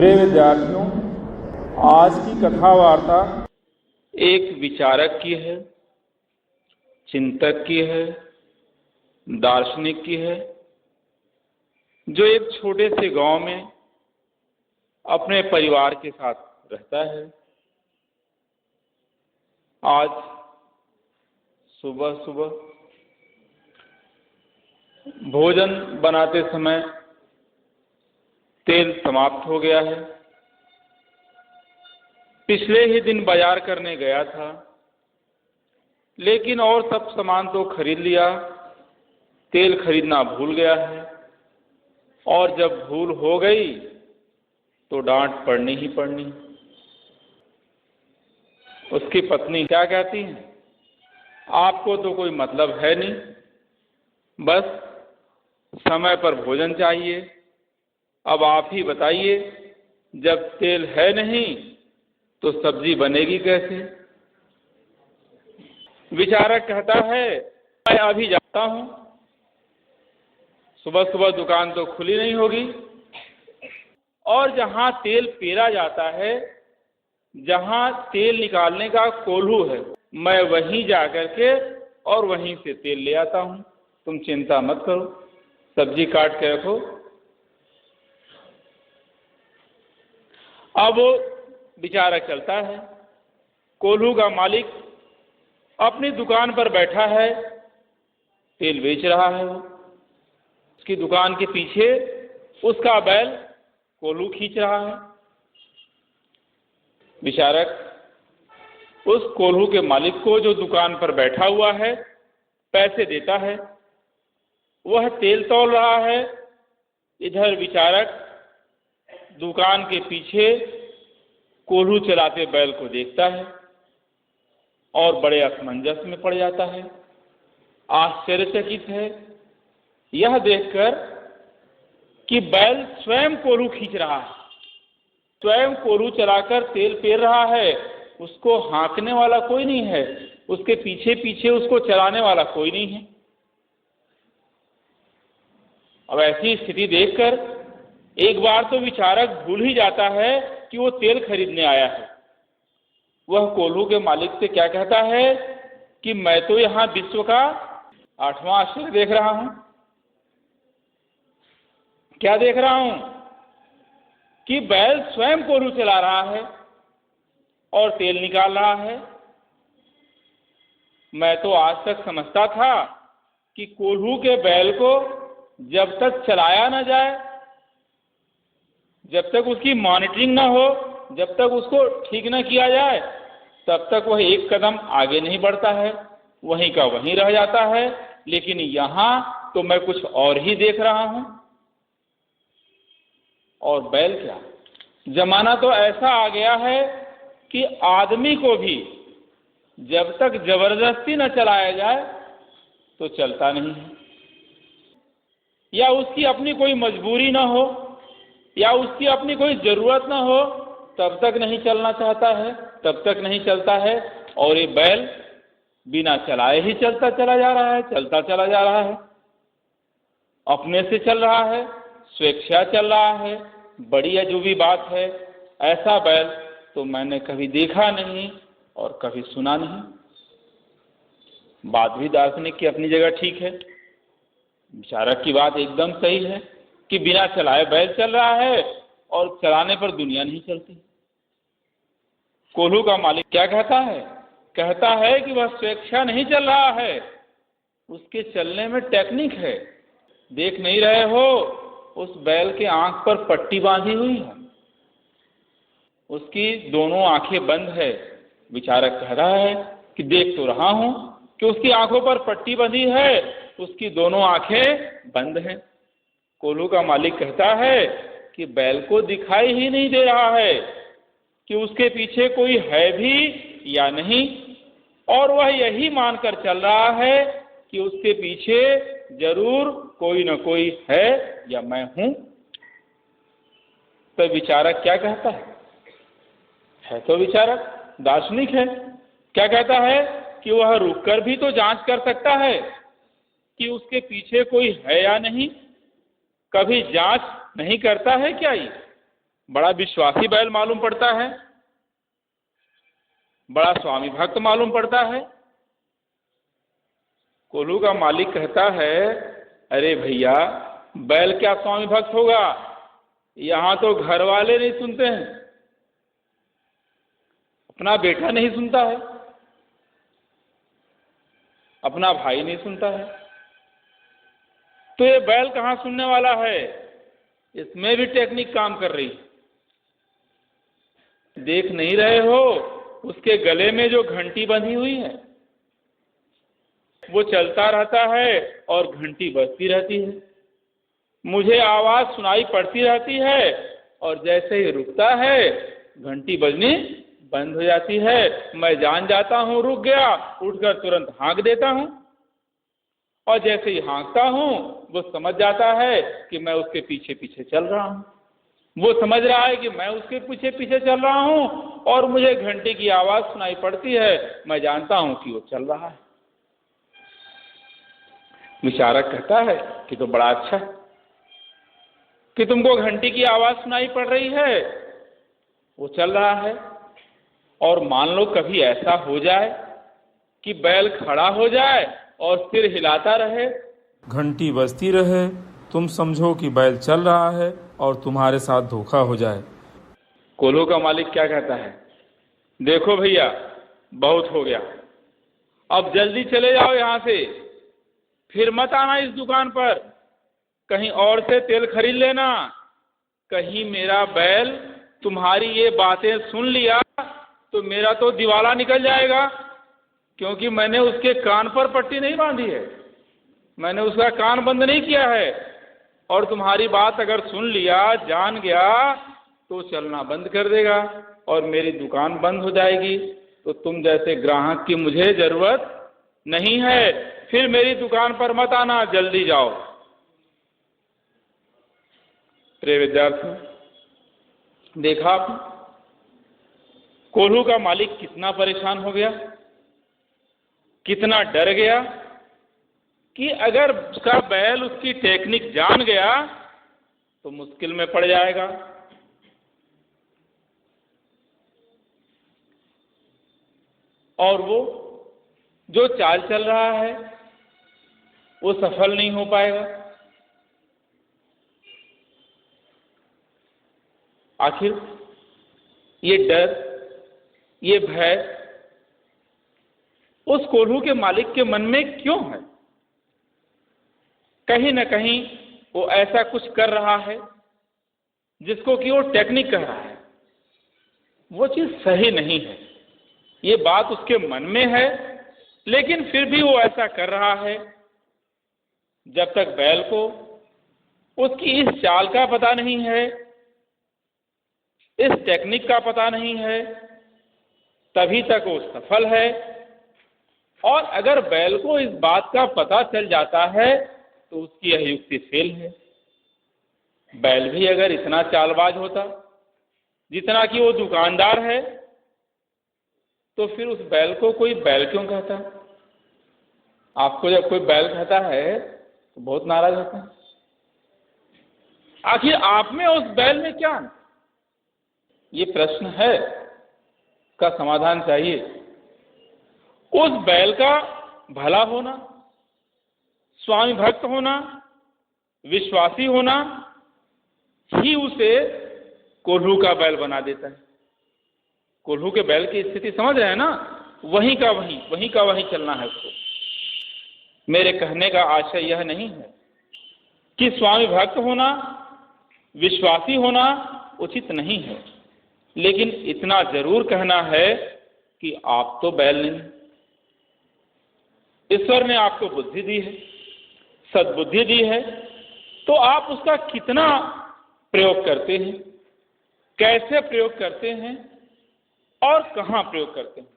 प्रिय विद्यार्थियों, आज की कथा वार्ता एक विचारक की है, चिंतक की है, दार्शनिक की है, जो एक छोटे से गांव में अपने परिवार के साथ रहता है। आज सुबह सुबह भोजन बनाते समय तेल समाप्त हो गया है। पिछले ही दिन बाजार करने गया था, लेकिन और सब सामान तो खरीद लिया, तेल खरीदना भूल गया है। और जब भूल हो गई तो डांट पड़नी ही पड़नी। उसकी पत्नी क्या कहती है, आपको तो कोई मतलब है नहीं, बस समय पर भोजन चाहिए। अब आप ही बताइए, जब तेल है नहीं तो सब्जी बनेगी कैसे? विचारक कहता है, मैं अभी जाता हूं, सुबह सुबह दुकान तो खुली नहीं होगी। और जहां तेल पेरा जाता है, जहां तेल निकालने का कोल्हू है, मैं वहीं जाकर के और वहीं से तेल ले आता हूं। तुम चिंता मत करो, सब्जी काट के रखो। अब वो विचारक चलता है। कोल्हू का मालिक अपनी दुकान पर बैठा है, तेल बेच रहा है। वो उसकी दुकान के पीछे उसका बैल कोल्हू खींच रहा है। विचारक उस कोल्हू के मालिक को, जो दुकान पर बैठा हुआ है, पैसे देता है। वह तेल तौल रहा है। इधर विचारक दुकान के पीछे कोल्हू चलाते बैल को देखता है और बड़े असमंजस में पड़ जाता है। आश्चर्यचकित है यह देखकर कि बैल स्वयं कोल्हू खींच रहा है, स्वयं कोल्हू चलाकर तेल पेर रहा है। उसको हाँकने वाला कोई नहीं है, उसके पीछे पीछे उसको चलाने वाला कोई नहीं है। अब ऐसी स्थिति देखकर एक बार तो विचारक भूल ही जाता है कि वो तेल खरीदने आया है। वह कोल्हू के मालिक से क्या कहता है कि मैं तो यहां विश्व का 8वां आश्चर्य देख रहा हूं। क्या देख रहा हूं कि बैल स्वयं कोल्हू चला रहा है और तेल निकाल रहा है। मैं तो आज तक समझता था कि कोल्हू के बैल को जब तक चलाया न जाए, जब तक उसकी मॉनिटरिंग ना हो, जब तक उसको ठीक न किया जाए, तब तक वह एक कदम आगे नहीं बढ़ता है, वहीं का वहीं रह जाता है। लेकिन यहां तो मैं कुछ और ही देख रहा हूं। और बैल क्या, जमाना तो ऐसा आ गया है कि आदमी को भी जब तक जबरदस्ती न चलाया जाए तो चलता नहीं है, या उसकी अपनी कोई मजबूरी ना हो, या उसकी अपनी कोई जरूरत ना हो, तब तक नहीं चलना चाहता है, तब तक नहीं चलता है। और ये बैल बिना चलाए ही चलता चला जा रहा है, चलता चला जा रहा है, अपने से चल रहा है, स्वेच्छा चल रहा है। बड़ी अजूबी बात है। ऐसा बैल तो मैंने कभी देखा नहीं और कभी सुना नहीं। बात भी दार्शनिक की अपनी जगह ठीक है, विचारक की बात एकदम सही है कि बिना चलाए बैल चल रहा है और चलाने पर दुनिया नहीं चलती। कोल्हू का मालिक क्या कहता है? कहता है कि वह स्वेच्छा नहीं चल रहा है, उसके चलने में टेक्निक है। देख नहीं रहे हो, उस बैल के आंख पर पट्टी बांधी हुई है, उसकी दोनों आंखें बंद है। विचारक कह रहा है कि देख तो रहा हूं कि उसकी आंखों पर पट्टी बंधी है, उसकी दोनों आंखें बंद हैं। कोल्हू का मालिक कहता है कि बैल को दिखाई ही नहीं दे रहा है कि उसके पीछे कोई है भी या नहीं, और वह यही मानकर चल रहा है कि उसके पीछे जरूर कोई न कोई है या मैं हूं। तो विचारक क्या कहता है तो विचारक दार्शनिक है। क्या कहता है कि वह रुककर भी तो जांच कर सकता है कि उसके पीछे कोई है या नहीं। कभी जांच नहीं करता है क्या ये? बड़ा विश्वासी बैल मालूम पड़ता है, बड़ा स्वामी भक्त मालूम पड़ता है। कोल्हू का मालिक कहता है, अरे भैया बैल क्या स्वामी भक्त होगा, यहां तो घर वाले नहीं सुनते हैं, अपना बेटा नहीं सुनता है, अपना भाई नहीं सुनता है, तो ये बैल कहां सुनने वाला है। इसमें भी टेक्निक काम कर रही है। देख नहीं रहे हो उसके गले में जो घंटी बंधी हुई है, वो चलता रहता है और घंटी बजती रहती है, मुझे आवाज सुनाई पड़ती रहती है और जैसे ही रुकता है घंटी बजनी बंद हो जाती है। मैं जान जाता हूं रुक गया, उठकर तुरंत हाँक देता हूं और जैसे ही हाँकता हूं वो समझ जाता है कि मैं उसके पीछे पीछे चल रहा हूं। वो समझ रहा है कि मैं उसके पीछे पीछे चल रहा हूं और मुझे घंटी की आवाज सुनाई पड़ती है, मैं जानता हूं कि वो चल रहा है। विचारक कहता है कि तो बड़ा अच्छा है कि तुमको घंटी की आवाज सुनाई पड़ रही है, वो चल रहा है। और मान लो कभी ऐसा हो जाए कि बैल खड़ा हो जाए और सिर हिलाता रहे, घंटी बजती रहे, तुम समझो कि बैल चल रहा है और तुम्हारे साथ धोखा हो जाए। कोल्हू का मालिक क्या कहता है, देखो भैया बहुत हो गया, अब जल्दी चले जाओ यहां से, फिर मत आना इस दुकान पर, कहीं और से तेल खरीद लेना। कहीं मेरा बैल तुम्हारी ये बातें सुन लिया तो मेरा तो दिवाला निकल जाएगा, क्योंकि मैंने उसके कान पर पट्टी नहीं बांधी है, मैंने उसका कान बंद नहीं किया है। और तुम्हारी बात अगर सुन लिया, जान गया, तो चलना बंद कर देगा और मेरी दुकान बंद हो जाएगी। तो तुम जैसे ग्राहक की मुझे जरूरत नहीं है, फिर मेरी दुकान पर मत आना, जल्दी जाओ। प्रिय विद्यार्थियों, देखा आपने कोल्हू का मालिक कितना परेशान हो गया, कितना डर गया कि अगर उसका बैल उसकी टेक्निक जान गया तो मुश्किल में पड़ जाएगा। और वो जो चाल चल रहा है वो सफल नहीं हो पाएगा। आखिर ये डर, ये भय उस कोल्हू के मालिक के मन में क्यों है? कहीं न कहीं वो ऐसा कुछ कर रहा है जिसको कि वो टेक्निक कह रहा है, वो चीज सही नहीं है, ये बात उसके मन में है, लेकिन फिर भी वो ऐसा कर रहा है। जब तक बैल को उसकी इस चाल का पता नहीं है, इस टेक्निक का पता नहीं है, तभी तक वो सफल है। और अगर बैल को इस बात का पता चल जाता है तो उसकी यह युक्ति फेल है। बैल भी अगर इतना चालबाज होता जितना कि वो दुकानदार है, तो फिर उस बैल को कोई बैल क्यों कहता? आपको जब कोई बैल कहता है तो बहुत नाराज होता है। आखिर आप में उस बैल में क्या? ये प्रश्न है का समाधान चाहिए। उस बैल का भला होना, स्वामी भक्त होना, विश्वासी होना ही उसे कोल्हू का बैल बना देता है। कोल्हू के बैल की स्थिति समझ रहे हैं ना? वहीं का वहीं चलना है उसको। मेरे कहने का आशय यह नहीं है कि स्वामी भक्त होना, विश्वासी होना उचित नहीं है, लेकिन इतना जरूर कहना है कि आप तो बैल नहीं। ईश्वर ने आपको बुद्धि दी है, सद्बुद्धि दी है, तो आप उसका कितना प्रयोग करते हैं, कैसे प्रयोग करते हैं और कहाँ प्रयोग करते हैं।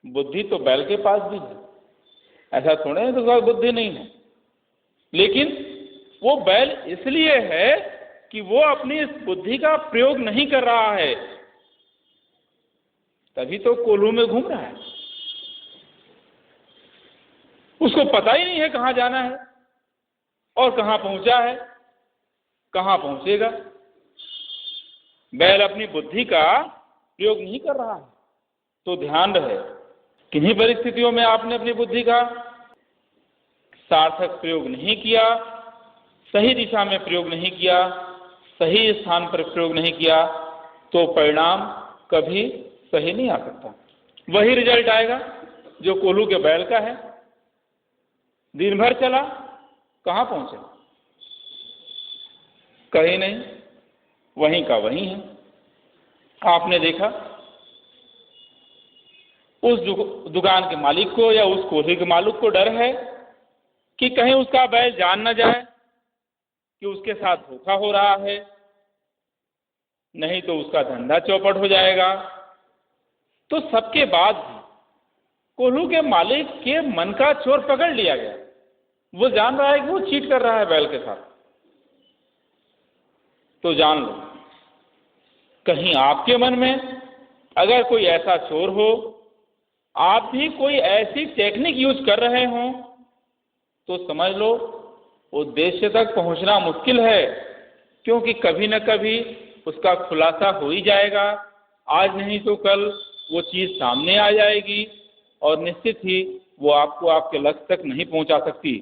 बुद्धि तो बैल के पास भी है, ऐसा थोड़े है तो उसका बुद्धि नहीं है, लेकिन वो बैल इसलिए है कि वो अपनी इस बुद्धि का प्रयोग नहीं कर रहा है, तभी तो कोल्हू में घूम रहा है। उसको पता ही नहीं है कहाँ जाना है और कहाँ पहुंचा है, कहाँ पहुंचेगा। बैल अपनी बुद्धि का प्रयोग नहीं कर रहा है। तो ध्यान रहे, किन्हीं परिस्थितियों में आपने अपनी बुद्धि का सार्थक प्रयोग नहीं किया, सही दिशा में प्रयोग नहीं किया, सही स्थान पर प्रयोग नहीं किया, तो परिणाम कभी सही नहीं आ सकता। वही रिजल्ट आएगा जो कोल्हू के बैल का है। दिन भर चला, कहाँ पहुंचे? कहीं नहीं, वहीं का वहीं है। आपने देखा उस दुकान के मालिक को या उस कोल्हू के मालिक को डर है कि कहीं उसका बैल जान न जाए कि उसके साथ धोखा हो रहा है, नहीं तो उसका धंधा चौपट हो जाएगा। तो सबके बाद भी कोल्हू के मालिक के मन का चोर पकड़ लिया गया। वो जान रहा है कि वो चीट कर रहा है बैल के साथ। तो जान लो, कहीं आपके मन में अगर कोई ऐसा चोर हो, आप भी कोई ऐसी टेक्निक यूज कर रहे हो, तो समझ लो उद्देश्य तक पहुंचना मुश्किल है, क्योंकि कभी न कभी उसका खुलासा हो ही जाएगा। आज नहीं तो कल वो चीज़ सामने आ जाएगी और निश्चित ही वो आपको आपके लक्ष्य तक नहीं पहुंचा सकती,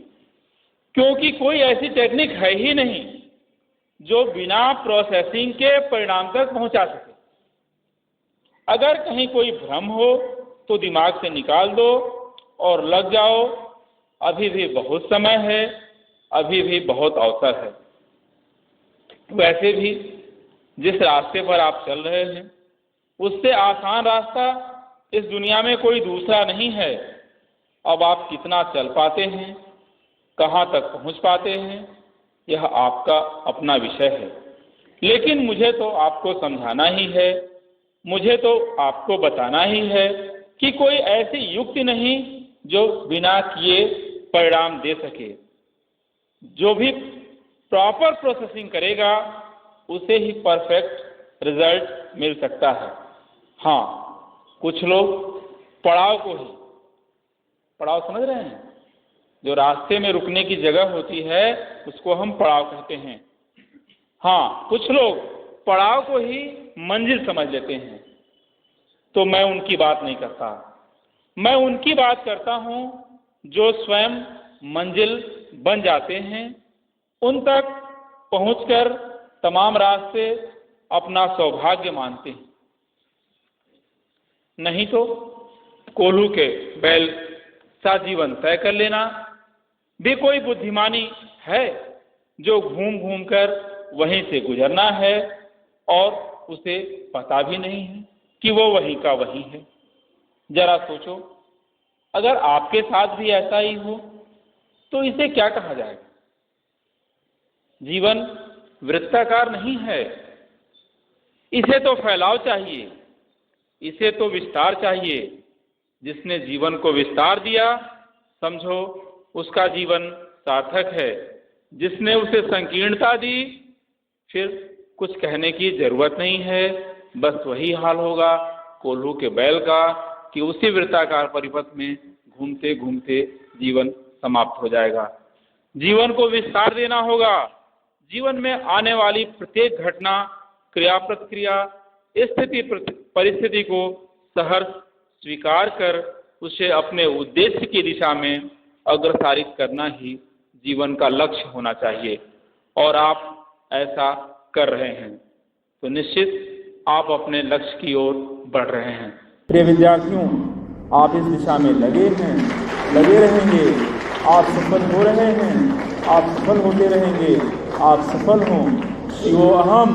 क्योंकि कोई ऐसी टेक्निक है ही नहीं जो बिना प्रोसेसिंग के परिणाम तक पहुंचा सके। अगर कहीं कोई भ्रम हो तो दिमाग से निकाल दो और लग जाओ। अभी भी बहुत समय है, अभी भी बहुत अवसर है। वैसे भी जिस रास्ते पर आप चल रहे हैं उससे आसान रास्ता इस दुनिया में कोई दूसरा नहीं है। अब आप कितना चल पाते हैं, कहाँ तक पहुँच पाते हैं, यह आपका अपना विषय है। लेकिन मुझे तो आपको समझाना ही है, मुझे तो आपको बताना ही है कि कोई ऐसी युक्ति नहीं जो बिना किए परिणाम दे सके। जो भी प्रॉपर प्रोसेसिंग करेगा उसे ही परफेक्ट रिजल्ट मिल सकता है। हाँ, कुछ लोग पड़ाव को ही, पड़ाव समझ रहे हैं, जो रास्ते में रुकने की जगह होती है उसको हम पड़ाव कहते हैं। हाँ, कुछ लोग पड़ाव को ही मंजिल समझ लेते हैं। तो मैं उनकी बात नहीं करता, मैं उनकी बात करता हूँ जो स्वयं मंजिल बन जाते हैं। उन तक पहुंचकर तमाम रास्ते अपना सौभाग्य मानते हैं। नहीं तो कोल्हू के बैल सा जीवन तय कर लेना भी कोई बुद्धिमानी है जो घूम घूम कर वहीं से गुजरना है और उसे पता भी नहीं है कि वो वहीं का वहीं है। जरा सोचो, अगर आपके साथ भी ऐसा ही हो तो इसे क्या कहा जाएगा? जीवन वृत्ताकार नहीं है, इसे तो फैलाव चाहिए, इसे तो विस्तार चाहिए। जिसने जीवन को विस्तार दिया समझो उसका जीवन सार्थक है। जिसने उसे संकीर्णता दी फिर कुछ कहने की जरूरत नहीं है। बस वही हाल होगा कोल्हू के बैल का कि उसी वृत्ताकार परिपथ में घूमते घूमते जीवन समाप्त हो जाएगा। जीवन को विस्तार देना होगा। जीवन में आने वाली प्रत्येक घटना, क्रिया प्रतिक्रिया, स्थिति परिस्थिति को सहर्ष स्वीकार कर उसे अपने उद्देश्य की दिशा में अग्रसारित करना ही जीवन का लक्ष्य होना चाहिए। और आप ऐसा कर रहे हैं तो निश्चित आप अपने लक्ष्य की ओर बढ़ रहे हैं। प्रिय विद्यार्थियों, आप इस दिशा में लगे हैं, लगे रहेंगे। आप सफल हो रहे हैं, आप सफल होते रहेंगे। आप सफल हों। शिवो अहम।